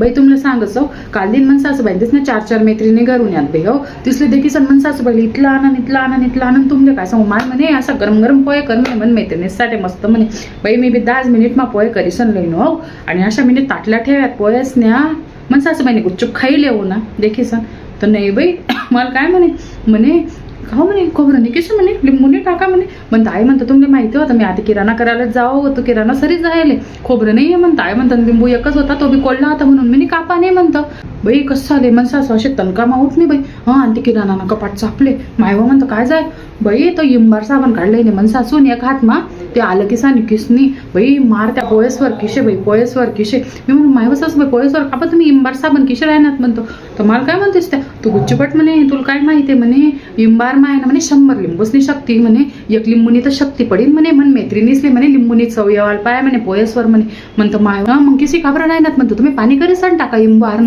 बाई तुमला सांगच हो, काल दिन मन सासूबाई दिस ना 4-4 मैत्रिणी घरून यात बाई हो, तिसले देखी सण मन सासूबाई इथला आणा तुमले काय सांगू माय म्हणे असा गरम गरम पोहे कर म्हणे मन मैत्रिणीसाठी मस्त म्हणे. बाई मी बी 10 मिनिट मा पोहे करीसन लईन हो, आणि अशा मिनिट ताटल्या ठेव्यात पोहेस न्या मन सासूबाईने गुपचूप खाई लेऊ ना देखी सण. तर नाही बाई मला काय म्हणे खाऊ म्हणे खोबरं नाही किस म्हणे लिंबूने टाका म्हणे. म्हणतं आई म्हणतं तुम्हाला माहिती होतं मी आता किराणा करायला जावं होतं, किराणा सरी जायले खोबरं नाही आहे म्हणतं. आई म्हणतं लिंबू एकच होता तो बी कोल्ला होता म्हणून मी कापा नाही म्हणतं. बाई कसं आले मन सासू असे तणका उठ नाही बाई. आणि ते किराणा ना कपाट चापले मायवा म्हणतं काय जाय बाई तो इंबार साबण काढलंय नाही मन सासून एक हात मा ते आलं की सानी किसनी बाई मार त्या पोळेसवर किशे बाई पोळेसवर किशे. मी म्हणून मायवा सासू बाई पोळेसवर कापा तुम्ही इंबार साबण किशे राहणार म्हणतो. तर मला काय म्हणतेस त्या तू गुच्चीपट म्हणे तुला काय माहिती आहे म्हणे इंबार माय ना म्हणे 100 लिंबूसनी शक्ती म्हणे, एक लिंबूनी तर शक्ती पडीन म्हणे म्हण मैत्रिणीसले म्हणे लिंबूनी चव यावाल पाय म्हणे पोळेसवर म्हणे. म्हणतं मायवा मग किसी खबर नाही म्हणतो तुम्ही पाणी करी सण टाका इंबार